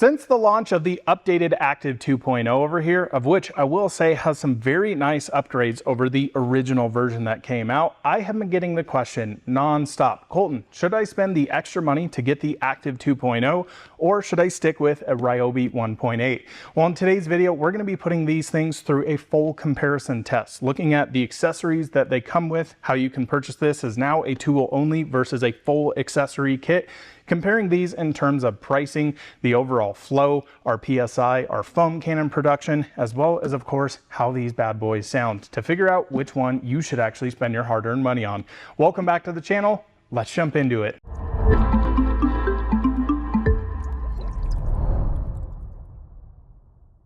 Since the launch of the updated Active 2.0 over here, of which I will say has some very nice upgrades over the original version that came out, I have been getting the question non-stop. Colton, should I spend the extra money to get the Active 2.0 or should I stick with a Ryobi 1.8? Well, in today's video, we're going to be putting these things through a full comparison test, looking at the accessories that they come with, how you can purchase this as now a tool only versus a full accessory kit, comparing these in terms of pricing, the overall flow, our PSI, our foam cannon production, as well as, of course, how these bad boys sound to figure out which one you should actually spend your hard-earned money on. Welcome back to the channel. Let's jump into it.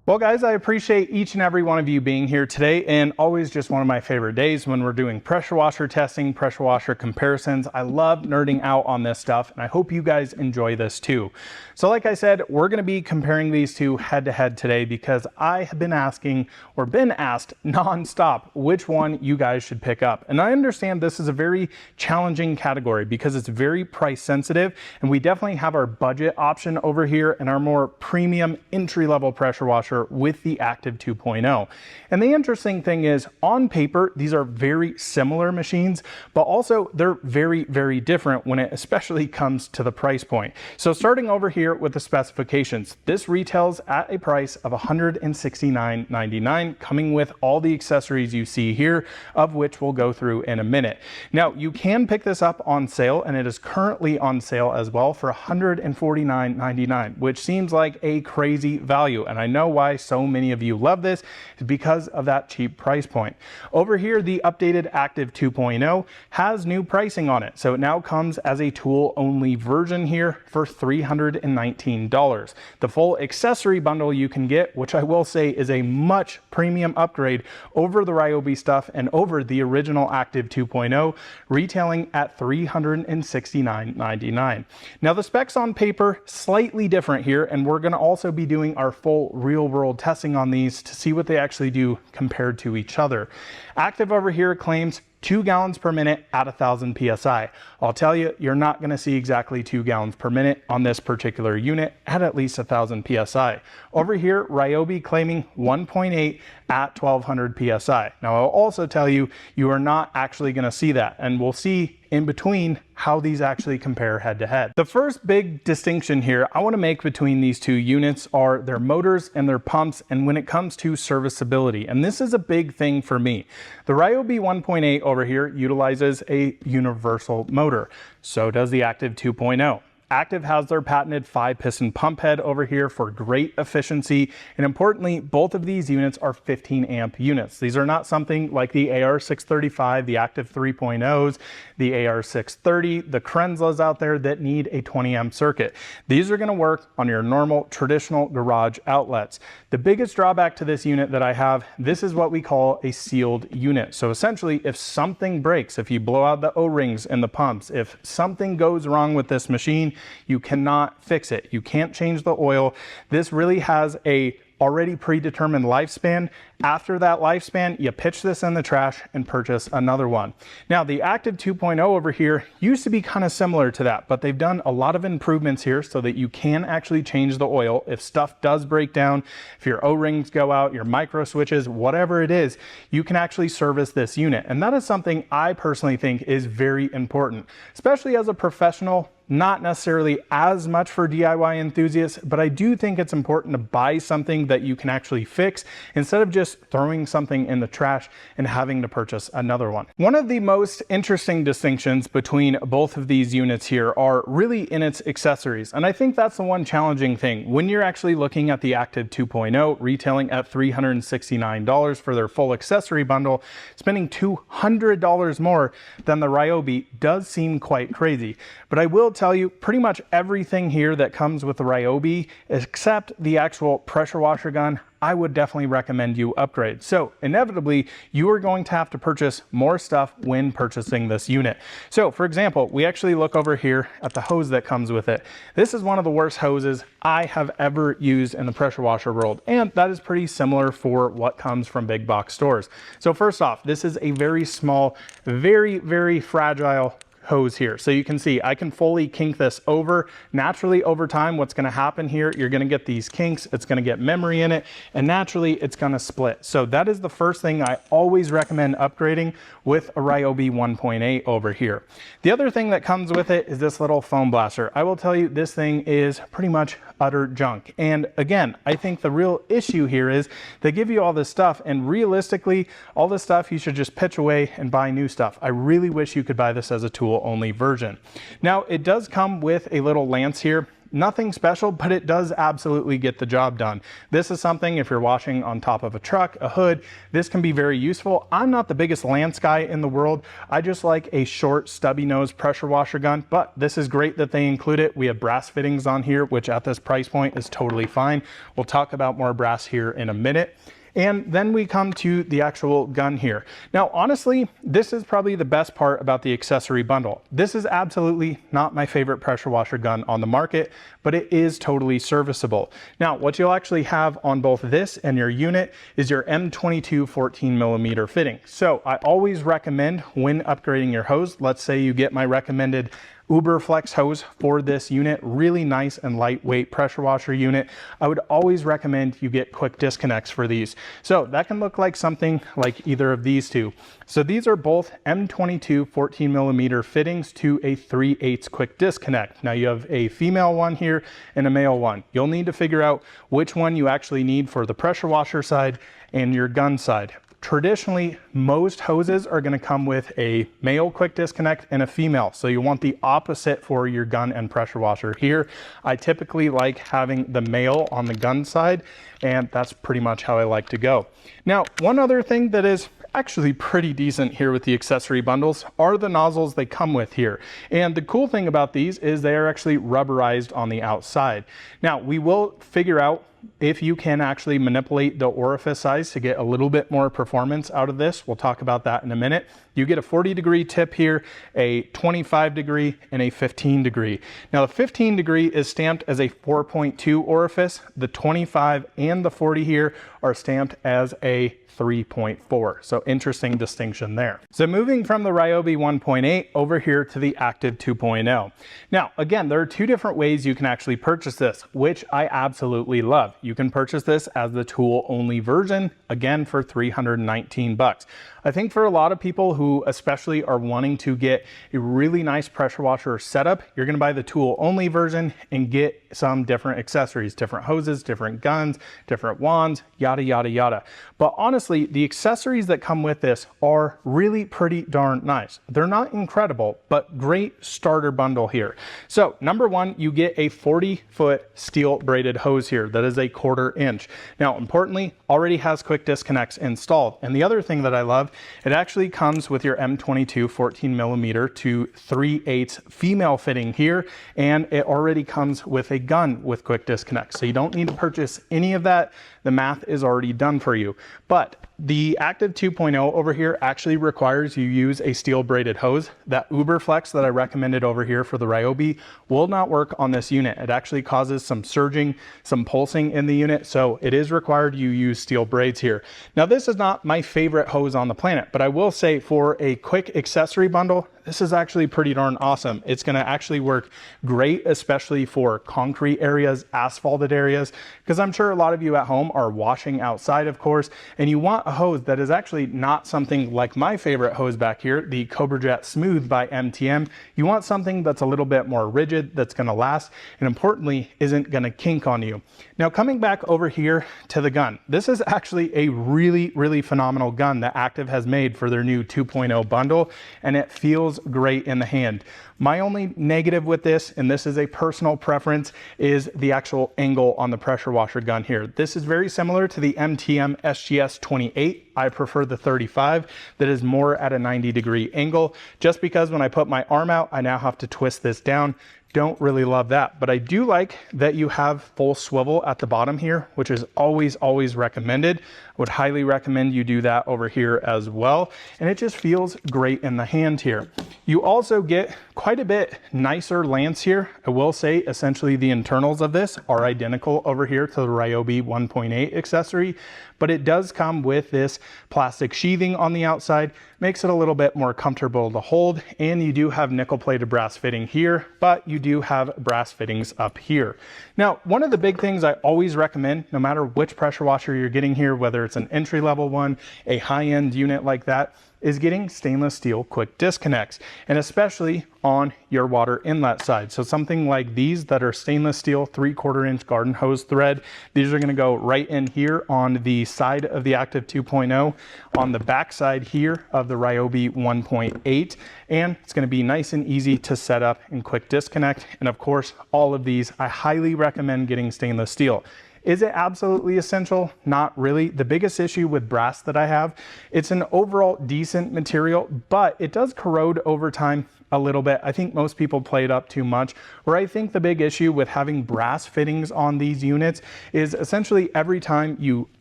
Well guys, I appreciate each and every one of you being here today, and always just one of my favorite days when we're doing pressure washer testing, pressure washer comparisons. I love nerding out on this stuff, and I hope you guys enjoy this too. So like I said, we're going to be comparing these two head to head today because I have been asking, or been asked nonstop, which one you guys should pick up. And I understand this is a very challenging category because it's very price sensitive, and we definitely have our budget option over here and our more premium entry-level pressure washer with the Active 2.0. And the interesting thing is, on paper, these are very similar machines, but also they're very, very different when it especially comes to the price point. So starting over here with the specifications, this retails at a price of $169.99, coming with all the accessories you see here, of which we'll go through in a minute. Now, you can pick this up on sale, and it is currently on sale as well for $149.99, which seems like a crazy value. And I know why so many of you love this is because of that cheap price point. Over here, the updated Active 2.0 has new pricing on it. So it now comes as a tool only version here for $319. The full accessory bundle you can get, which I will say is a much premium upgrade over the Ryobi stuff and over the original Active 2.0, retailing at $369.99. Now the specs on paper, slightly different here, and we're going to also be doing our full real-world testing on these to see what they actually do compared to each other. Active over here claims 2 gallons per minute at 1,000 PSI. I'll tell you, you're not going to see exactly 2 gallons per minute on this particular unit at least 1,000 PSI. Over here, Ryobi claiming 1.8 at 1,200 PSI. Now, I'll also tell you, you are not actually going to see that, and we'll see in between how these actually compare head to head. The first big distinction here I want to make between these two units are their motors and their pumps, and when it comes to serviceability. And this is a big thing for me. The Ryobi 1.8 over here utilizes a universal motor. So does the Active 2.0. Active has their patented 5-piston pump head over here for great efficiency, and importantly, both of these units are 15 amp units. These are not something like the AR635, the Active 3.0s, the AR630, the Krenzlas out there that need a 20 amp circuit. These are going to work on your normal traditional garage outlets. The biggest drawback to this unit that I have, this is what we call a sealed unit. So essentially, if something breaks, if you blow out the O-rings and the pumps, if something goes wrong with this machine, you cannot fix it. You can't change the oil. This really has a already predetermined lifespan. After that lifespan, you pitch this in the trash and purchase another one. Now, the Active 2.0 over here used to be kind of similar to that, but they've done a lot of improvements here so that you can actually change the oil if stuff does break down, if your O-rings go out, your micro switches, whatever it is, you can actually service this unit. And that is something I personally think is very important, especially as a professional. Not necessarily as much for DIY enthusiasts, but I do think it's important to buy something that you can actually fix instead of just throwing something in the trash and having to purchase another one. One of the most interesting distinctions between both of these units here are really in its accessories. And I think that's the one challenging thing. When you're actually looking at the Active 2.0 retailing at $369 for their full accessory bundle, spending $200 more than the Ryobi does seem quite crazy. But I will tell you, pretty much everything here that comes with the Ryobi, except the actual pressure washer gun, I would definitely recommend you upgrade. So inevitably, you are going to have to purchase more stuff when purchasing this unit. So for example, we actually look over here at the hose that comes with it. This is one of the worst hoses I have ever used in the pressure washer world, and that is pretty similar for what comes from big box stores. So first off, this is a very small, very, very fragile hose here. So you can see I can fully kink this over. Naturally over time, what's gonna happen here, you're gonna get these kinks, it's gonna get memory in it, and naturally it's gonna split. So that is the first thing I always recommend upgrading with a Ryobi 1.8 over here. The other thing that comes with it is this little foam blaster. I will tell you, this thing is pretty much utter junk. And again, I think the real issue here is they give you all this stuff, and realistically, all this stuff you should just pitch away and buy new stuff. I really wish you could buy this as a tool only version. Now, it does come with a little lance here. Nothing special, but it does absolutely get the job done. This is something, if you're washing on top of a truck, a hood, this can be very useful. I'm not the biggest lance guy in the world. I just like a short, stubby nose pressure washer gun, but this is great that they include it. We have brass fittings on here, which at this price point is totally fine. We'll talk about more brass here in a minute. And then we come to the actual gun here. Now, honestly, this is probably the best part about the accessory bundle. This is absolutely not my favorite pressure washer gun on the market, but it is totally serviceable. Now, what you'll actually have on both this and your unit is your M22 14mm fitting. So I always recommend when upgrading your hose, let's say you get my recommended Uber Flex hose for this unit, really nice and lightweight pressure washer unit. I would always recommend you get quick disconnects for these. So that can look like something like either of these two. So these are both M22 14mm fittings to a 3/8 quick disconnect. Now you have a female one here and a male one. You'll need to figure out which one you actually need for the pressure washer side and your gun side. Traditionally, most hoses are going to come with a male quick disconnect and a female. So you want the opposite for your gun and pressure washer. Here, I typically like having the male on the gun side, and that's pretty much how I like to go. Now, one other thing that is actually pretty decent here with the accessory bundles are the nozzles they come with here. And the cool thing about these is they are actually rubberized on the outside. Now, we will figure out if you can actually manipulate the orifice size to get a little bit more performance out of this. We'll talk about that in a minute. You get a 40-degree tip here, a 25-degree, and a 15-degree. Now the 15-degree is stamped as a 4.2 orifice. The 25 and the 40 here are stamped as a 3.4. So interesting distinction there. So moving from the Ryobi 1.8 over here to the Active 2.0. Now, again, there are two different ways you can actually purchase this, which I absolutely love. You can purchase this as the tool only version, again for 319 bucks. I think for a lot of people who especially are wanting to get a really nice pressure washer setup, you're going to buy the tool only version and get some different accessories, different hoses, different guns, different wands, yada, yada, yada. But honestly, the accessories that come with this are really pretty darn nice. They're not incredible, but great starter bundle here. So number one, you get a 40-foot steel braided hose here that is a 1/4 inch. Now, importantly, already has quick disconnects installed. And the other thing that I love, it actually comes with your M22 14mm to 3/8 female fitting here, and it already comes with a gun with quick disconnect. So you don't need to purchase any of that. The math is already done for you. But the Active 2.0 over here actually requires you use a steel braided hose. That Uber Flex that I recommended over here for the Ryobi will not work on this unit. It actually causes some surging, some pulsing in the unit. So it is required you use steel braids here. Now this is not my favorite hose on the planet, but I will say for a quick accessory bundle, this is actually pretty darn awesome. It's gonna actually work great, especially for concrete areas, asphalted areas, because I'm sure a lot of you at home are washing outside, of course, and you want a hose that is actually not something like my favorite hose back here, the Cobra Jet Smooth by MTM. You want something that's a little bit more rigid, that's gonna last, and importantly, isn't gonna kink on you. Now, coming back over here to the gun, this is actually a really, really phenomenal gun that Active has made for their new 2.0 bundle, and it feels great in the hand. My only negative with this, and this is a personal preference, is the actual angle on the pressure washer gun here. This is very similar to the MTM SGS 28. I prefer the 35 that is more at a 90-degree angle, just because when I put my arm out, I now have to twist this down. don't really love that, but I do like that you have full swivel at the bottom here, which is always recommended. I would highly recommend you do that over here as well. And it just feels great in the hand here. You also get quite a bit nicer lance here. I will say essentially the internals of this are identical over here to the Ryobi 1.8 accessory, but it does come with this plastic sheathing on the outside, makes it a little bit more comfortable to hold, and you do have nickel plated brass fitting here, but you do have brass fittings up here. Now, one of the big things I always recommend, no matter which pressure washer you're getting here, whether it's an entry-level one, a high-end unit like that, is getting stainless steel quick disconnects, and especially on your water inlet side. So something like these that are stainless steel 3/4 inch garden hose thread, these are going to go right in here on the side of the Active 2.0, on the back side here of the Ryobi 1.8, and it's going to be nice and easy to set up and quick disconnect. And of course, all of these, I highly recommend getting stainless steel. Is it absolutely essential? Not really. The biggest issue with brass that I have, it's an overall decent material, but it does corrode over time a little bit. I think most people play it up too much. Where I think the big issue with having brass fittings on these units is essentially every time you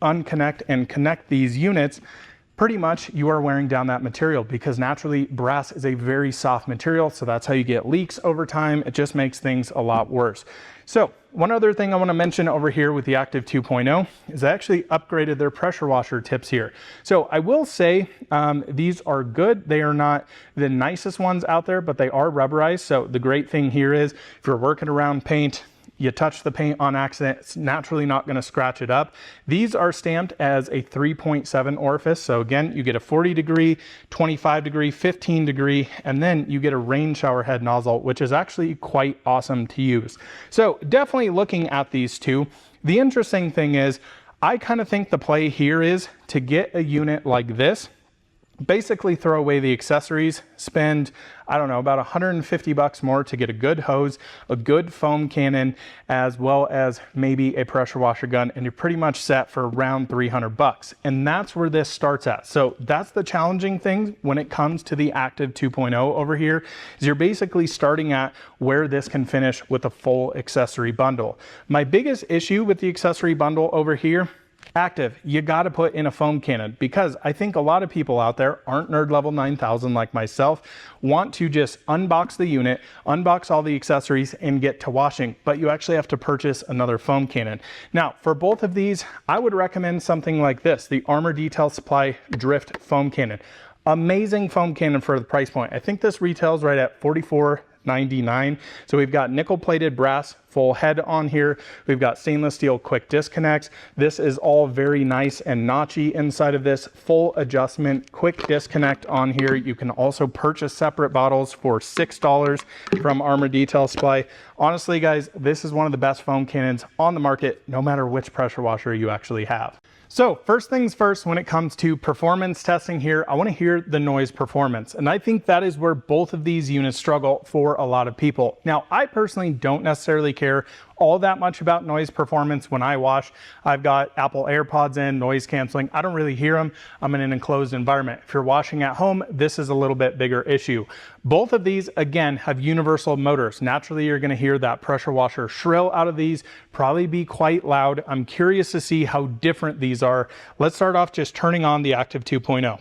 unconnect and connect these units, pretty much you are wearing down that material, because naturally brass is a very soft material. So that's how you get leaks over time. It just makes things a lot worse. So one other thing I want to mention over here with the Active 2.0 is I actually upgraded their pressure washer tips here. So I will say these are good. They are not the nicest ones out there, but they are rubberized. So the great thing here is if you're working around paint, you touch the paint on accident, it's naturally not going to scratch it up. These are stamped as a 3.7 orifice. So again, you get a 40 degree, 25 degree, 15 degree, and then you get a rain shower head nozzle, which is actually quite awesome to use. So definitely looking at these two, the interesting thing is I kind of think the play here is to get a unit like this, basically throw away the accessories, spend, I don't know, about 150 bucks more to get a good hose, a good foam cannon, as well as maybe a pressure washer gun, and you're pretty much set for around 300 bucks. And that's where this starts at. So that's the challenging thing when it comes to the Active 2.0 over here, is you're basically starting at where this can finish with a full accessory bundle. My biggest issue with the accessory bundle over here, Active, you got to put in a foam cannon, because I think a lot of people out there aren't nerd level 9000 like myself, want to just unbox the unit, unbox all the accessories, and get to washing, but you actually have to purchase another foam cannon. Now, for both of these, I would recommend something like this, the Armor Detail Supply Drift Foam Cannon. Amazing foam cannon for the price point. I think this retails right at $44.99. So we've got nickel plated brass full head on here. We've got stainless steel quick disconnects. This is all very nice and notchy inside of this. Full adjustment quick disconnect on here. You can also purchase separate bottles for $6 from Armor Detail Supply. Honestly, guys, this is one of the best foam cannons on the market, no matter which pressure washer you actually have. So first things first, when it comes to performance testing here, I want to hear the noise performance. And I think that is where both of these units struggle for a lot of people. Now, I personally don't necessarily care all that much about noise performance when I wash. I've got Apple AirPods in, noise canceling. I don't really hear them. I'm in an enclosed environment. If you're washing at home, this is a little bit bigger issue. Both of these, again, have universal motors. Naturally, you're going to hear that pressure washer shrill out of these, probably be quite loud. I'm curious to see how different these are. Let's start off just turning on the Active 2.0.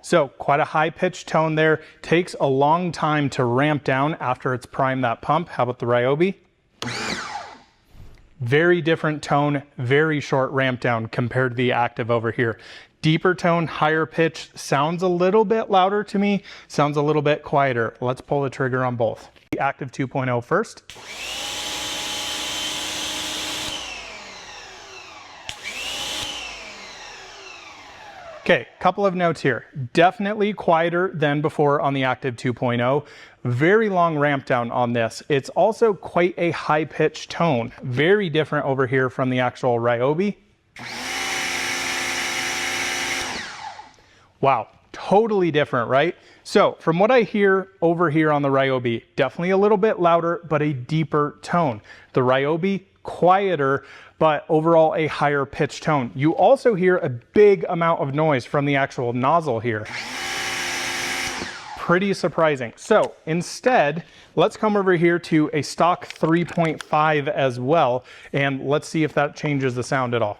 So quite a high pitched tone there. Takes a long time to ramp down after it's primed that pump. How about the Ryobi? Very different tone, very short ramp down compared to the Active over here. Deeper tone, higher pitch, sounds a little bit louder to me, sounds a little bit quieter. Let's pull the trigger on both. The Active 2.0 first. Okay, couple of notes here. Definitely quieter than before on the Active 2.0. Very long ramp down on this. It's also quite a high pitched tone. Very different over here from the actual Ryobi. Wow, totally different, right? So from what I hear over here on the Ryobi, definitely a little bit louder, but a deeper tone. The Ryobi, quieter, but overall a higher pitched tone. You also hear a big amount of noise from the actual nozzle here. pretty surprising. So instead, let's come over here to a stock 3.5 as well, and let's see if that changes the sound at all.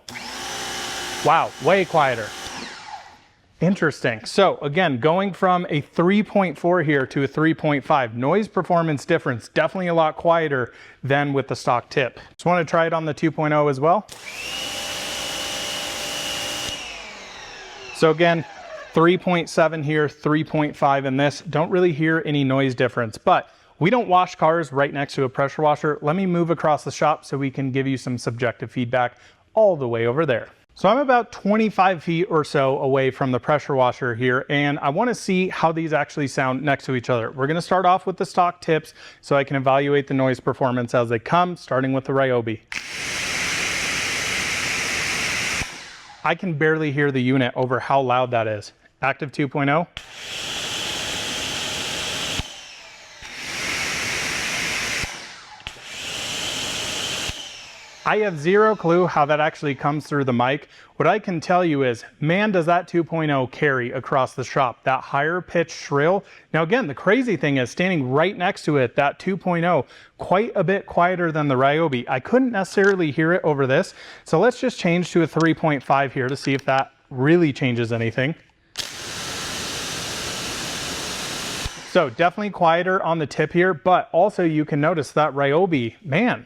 Wow, way quieter. Interesting. So again, going from a 3.4 here to a 3.5, noise performance difference, definitely a lot quieter than with the stock tip. Just want to try it on the 2.0 as well. So again, 3.7 here, 3.5 in this. Don't really hear any noise difference, but we don't wash cars right next to a pressure washer. Let me move across the shop so we can give you some subjective feedback all the way over there. So I'm about 25 feet or so away from the pressure washer here, and I want to see how these actually sound next to each other. We're going to start off with the stock tips so I can evaluate the noise performance as they come, starting with the Ryobi. I can barely hear the unit over how loud that is. Active 2.0. I have zero clue how that actually comes through the mic. What I can tell you is, man, does that 2.0 carry across the shop, that higher pitch shrill. Now again, the crazy thing is standing right next to it, that 2.0, quite a bit quieter than the Ryobi. I couldn't necessarily hear it over this. So let's just change to a 3.5 here to see if that really changes anything. So definitely quieter on the tip here, but also you can notice that Ryobi, man.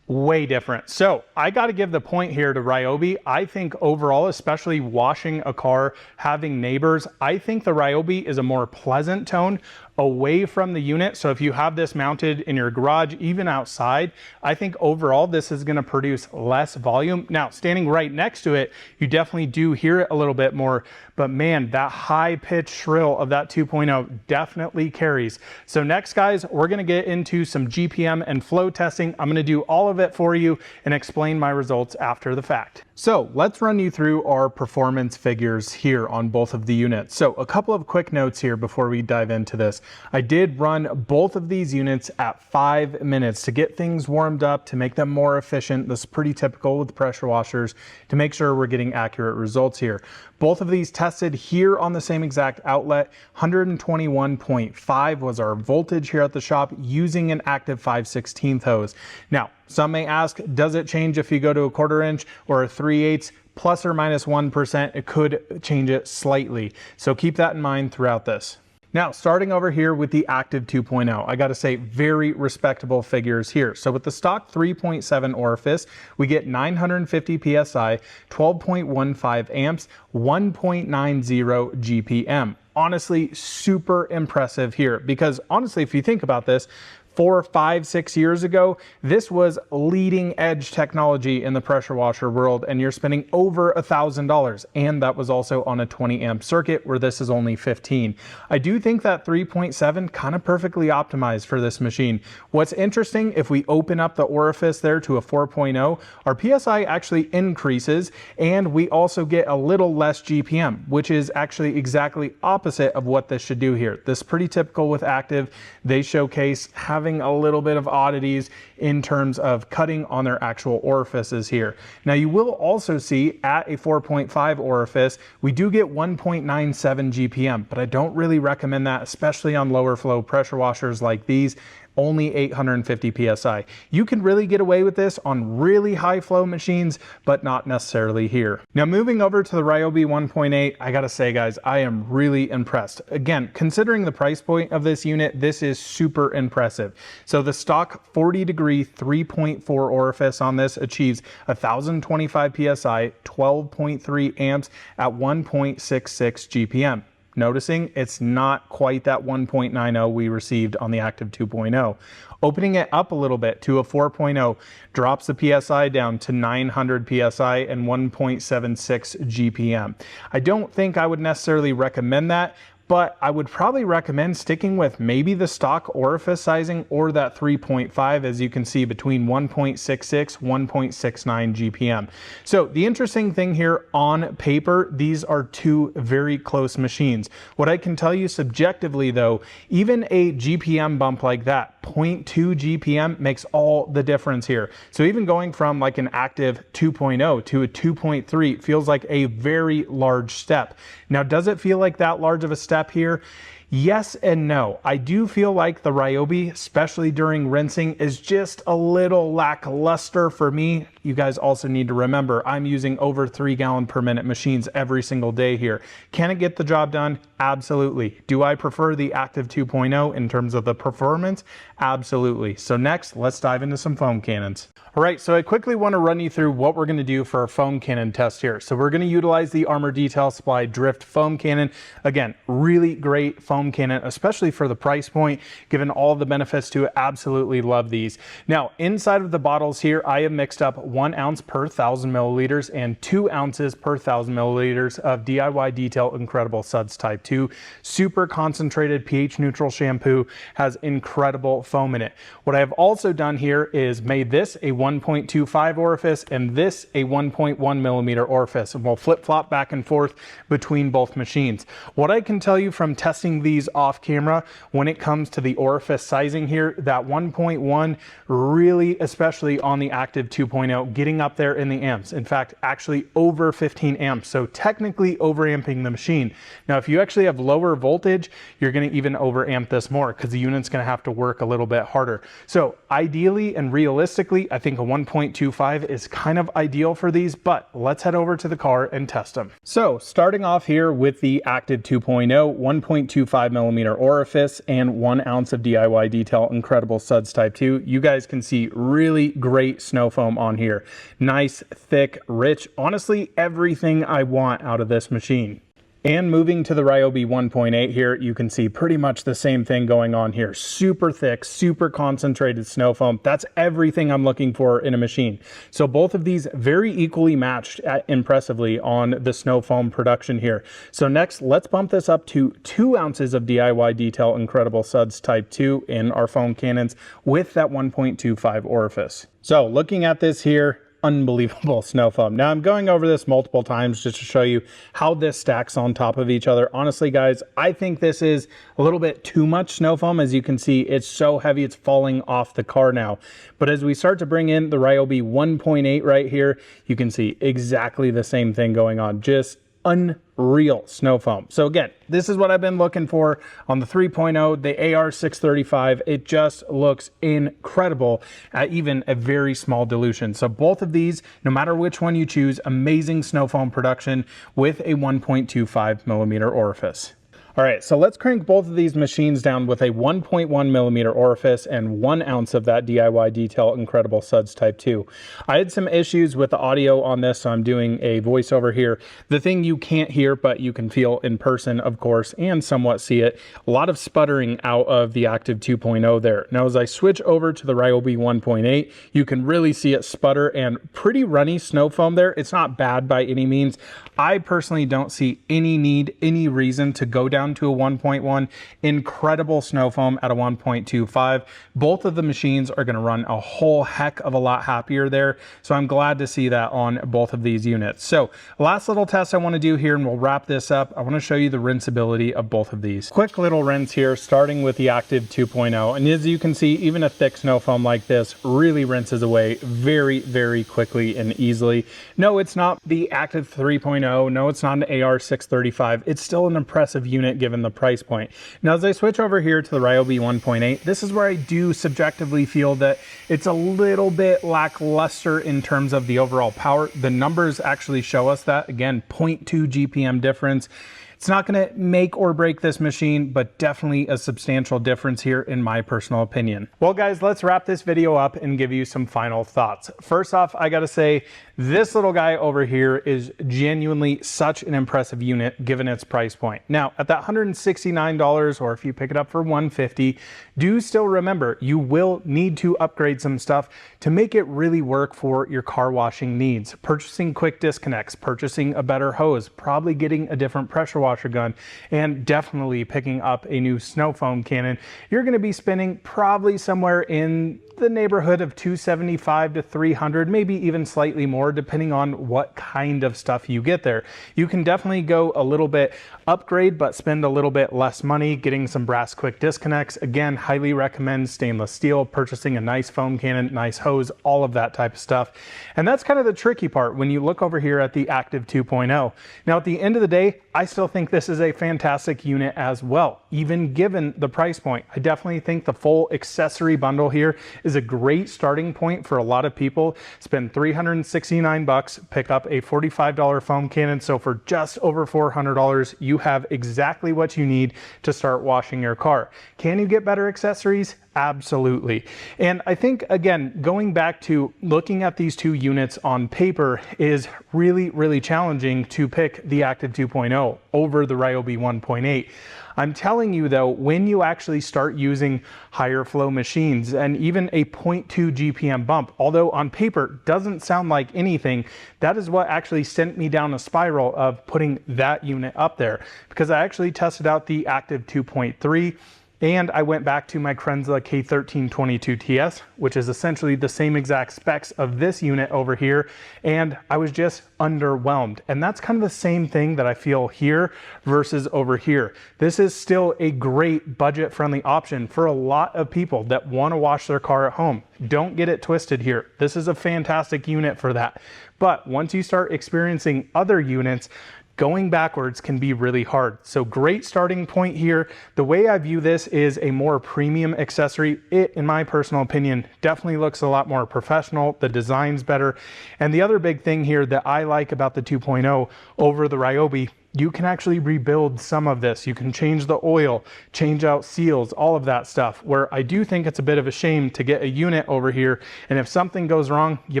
Way different. So I got to give the point here to Ryobi. I think overall, especially washing a car, having neighbors, I think the Ryobi is a more pleasant tone away from the unit. So if you have this mounted in your garage, even outside, I think overall this is going to produce less volume. Now, standing right next to it, you definitely do hear it a little bit more, but man, that high pitch shrill of that 2.0 definitely carries. So next, guys, we're going to get into some GPM and flow testing. I'm going to do all of it for you and explain my results after the fact. So let's run you through our performance figures here on both of the units. So a couple of quick notes here before we dive into this. I did run both of these units at 5 minutes to get things warmed up, to make them more efficient. This is pretty typical with pressure washers, to make sure we're getting accurate results here. Both of these tested here on the same exact outlet. 121.5 was our voltage here at the shop using an active 5/16 hose. Now, some may ask, does it change if you go to a 1/4 inch or a 3/8? Plus or minus 1%, it could change it slightly. So keep that in mind throughout this. Now, starting over here with the active 2.0, I gotta say, very respectable figures here. So with the stock 3.7 orifice, we get 950 PSI, 12.15 amps, 1.90 GPM. Honestly, super impressive here, because honestly, if you think about this, 4, 5, 6 years ago, this was leading edge technology in the pressure washer world, and you're spending over $1,000. And that was also on a 20 amp circuit where this is only 15. I do think that 3.7 kind of perfectly optimized for this machine. What's interesting, if we open up the orifice there to a 4.0, our PSI actually increases, and we also get a little less GPM, which is actually exactly opposite of what this should do here. This is pretty typical with active. They showcase having a little bit of oddities in terms of cutting on their actual orifices here. Now you will also see at a 4.5 orifice, we do get 1.97 GPM, but I don't really recommend that, especially on lower flow pressure washers like these. Only 850 PSI. You can really get away with this on really high flow machines, but not necessarily here. Now moving over to the Ryobi 1.8, I gotta say guys, I am really impressed. Again, considering the price point of this unit, this is super impressive. So the stock 40 degree 3.4 orifice on this achieves 1025 PSI, 12.3 amps at 1.66 GPM. Noticing it's not quite that 1.90 we received on the active 2.0. Opening it up a little bit to a 4.0 drops the PSI down to 900 PSI and 1.76 GPM. I don't think I would necessarily recommend that, but I would probably recommend sticking with maybe the stock orifice sizing or that 3.5, as you can see, between 1.66, 1.69 GPM. So the interesting thing here, on paper, these are two very close machines. What I can tell you subjectively though, even a GPM bump like that, 0.2 GPM, makes all the difference here. So even going from like an active 2.0 to a 2.3 feels like a very large step. Now, does it feel like that large of a step here? Yes and no. I do feel like the Ryobi, especially during rinsing, is just a little lackluster for me. You guys also need to remember, I'm using over 3 gallon per minute machines every single day here. Can it get the job done? Absolutely. Do I prefer the Active 2.0 in terms of the performance? Absolutely. So next, let's dive into some foam cannons. All right, so I quickly want to run you through what we're going to do for our foam cannon test here. So we're going to utilize the Armor Detail Supply Drift foam cannon. Again, really great foam cannon, especially for the price point, given all the benefits to it. Absolutely love these. Now, inside of the bottles here, I have mixed up 1 ounce per 1,000 milliliters and 2 ounces per 1,000 milliliters of DIY Detail Incredible Suds Type 2. Super concentrated pH neutral shampoo, has incredible foam in it. What I have also done here is made this a 1.25 orifice and this a 1.1 millimeter orifice, and we'll flip-flop back and forth between both machines. What I can tell you from testing these off camera, when it comes to the orifice sizing here, that 1.1 really, especially on the Active 2.0, getting up there in the amps. In fact, actually over 15 amps, so technically overamping the machine. Now, if you actually have lower voltage, you're going to even overamp this more because the unit's going to have to work a little bit harder. So ideally and realistically, I think a 1.25 is kind of ideal for these, but let's head over to the car and test them. So starting off here with the Active 2.0, 1.25 millimeter orifice and 1 ounce of DIY Detail Incredible Suds Type 2. You guys can see really great snow foam on here. Nice, thick, rich, honestly, everything I want out of this machine. And moving to the Ryobi 1.8 here, you can see pretty much the same thing going on here. Super thick, super concentrated snow foam. That's everything I'm looking for in a machine. So both of these very equally matched impressively on the snow foam production here. So next, let's bump this up to 2 ounces of DIY Detail Incredible Suds Type 2 in our foam cannons with that 1.25 orifice. So looking at this here, unbelievable snow foam. Now I'm going over this multiple times just to show you how this stacks on top of each other. Honestly, guys, I think this is a little bit too much snow foam. As you can see, it's so heavy, it's falling off the car now. But as we start to bring in the Ryobi 1.8 right here, you can see exactly the same thing going on. Just unreal snow foam. So again, this is what I've been looking for on the 3.0, the AR635. It just looks incredible at even a very small dilution. So both of these, no matter which one you choose, amazing snow foam production with a 1.25 millimeter orifice. All right, so let's crank both of these machines down with a 1.1 millimeter orifice and 1 ounce of that DIY Detail Incredible Suds Type 2. I had some issues with the audio on this, so I'm doing a voiceover here. The thing you can't hear, but you can feel in person, of course, and somewhat see it, a lot of sputtering out of the Active 2.0 there. Now, as I switch over to the Ryobi 1.8, you can really see it sputter and pretty runny snow foam there. It's not bad by any means. I personally don't see any need, any reason to go down to a 1.1. Incredible snow foam at a 1.25. Both of the machines are going to run a whole heck of a lot happier there. So I'm glad to see that on both of these units. So last little test I want to do here, and we'll wrap this up. I want to show you the rinseability of both of these. Quick little rinse here, starting with the Active 2.0. And as you can see, even a thick snow foam like this really rinses away very, very quickly and easily. No, it's not the Active 3.0. No, it's not an AR635. It's still an impressive unit given the price point. Now, as I switch over here to the Ryobi 1.8, this is where I do subjectively feel that it's a little bit lackluster in terms of the overall power. The numbers actually show us that. Again, 0.2 GPM difference. It's not going to make or break this machine, but definitely a substantial difference here in my personal opinion. Well, guys, let's wrap this video up and give you some final thoughts. First off, I got to say, This little guy over here is genuinely such an impressive unit given its price point. Now, at that $169, or if you pick it up for $150, do still remember you will need to upgrade some stuff to make it really work for your car washing needs. Purchasing quick disconnects, purchasing a better hose, probably getting a different pressure washer gun, and definitely picking up a new snow foam cannon. You're going to be spending probably somewhere in the neighborhood of $275 to $300, maybe even slightly more depending on what kind of stuff you get there. You can definitely go a little bit upgrade but spend a little bit less money getting some brass quick disconnects. Again, highly recommend stainless steel, purchasing a nice foam cannon, nice hose, all of that type of stuff. And that's kind of the tricky part when you look over here at the Active 2.0. Now at the end of the day, I still think this is a fantastic unit as well, even given the price point. I definitely think the full accessory bundle here is a great starting point for a lot of people. Spend $369, pick up a $45 foam cannon. So for just over $400, you have exactly what you need to start washing your car. Can you get better accessories? Absolutely. And I think, again, going back to looking at these two units on paper is really, really challenging to pick the Active 2.0 over the Ryobi 1.8. I'm telling you though, when you actually start using higher flow machines and even a 0.2 GPM bump, although on paper doesn't sound like anything, that is what actually sent me down a spiral of putting that unit up there, because I actually tested out the Active 2.3 and I went back to my Krenza K1322TS, which is essentially the same exact specs of this unit over here, and I was just underwhelmed. And that's kind of the same thing that I feel here versus over here. This is still a great budget-friendly option for a lot of people that want to wash their car at home. Don't get it twisted here. This is a fantastic unit for that. But once you start experiencing other units, going backwards can be really hard. So great starting point here. The way I view this is a more premium accessory. It, in my personal opinion, definitely looks a lot more professional. The design's better. And the other big thing here that I like about the 2.0 over the Ryobi, you can actually rebuild some of this. You can change the oil, change out seals, all of that stuff, where I do think it's a bit of a shame to get a unit over here, and if something goes wrong, you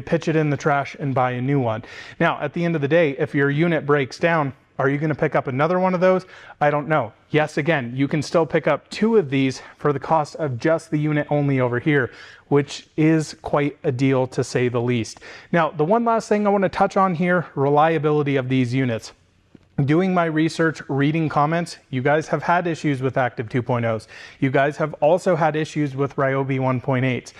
pitch it in the trash and buy a new one. Now, at the end of the day, if your unit breaks down, are you gonna pick up another one of those? I don't know. Yes, again, you can still pick up two of these for the cost of just the unit only over here, which is quite a deal to say the least. Now, the one last thing I wanna touch on here, reliability of these units. Doing my research, reading comments, you guys have had issues with Active 2.0s. You guys have also had issues with Ryobi 1.8s.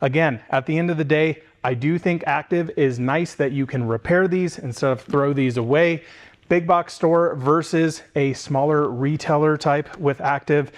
Again, at the end of the day, I do think Active is nice that you can repair these instead of throw these away. Big box store versus a smaller retailer type with Active.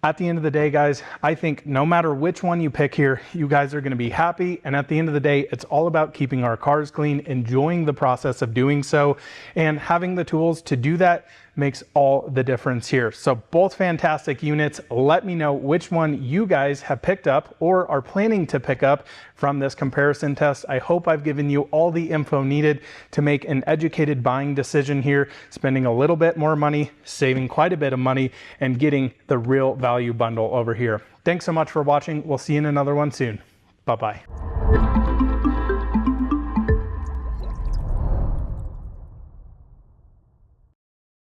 At the end of the day, guys, I think no matter which one you pick here, you guys are going to be happy. And at the end of the day, it's all about keeping our cars clean, enjoying the process of doing so, and having the tools to do that makes all the difference here. So both fantastic units. Let me know which one you guys have picked up or are planning to pick up from this comparison test. I hope I've given you all the info needed to make an educated buying decision here, spending a little bit more money, saving quite a bit of money, and getting the real value bundle over here. Thanks so much for watching. We'll see you in another one soon. Bye-bye.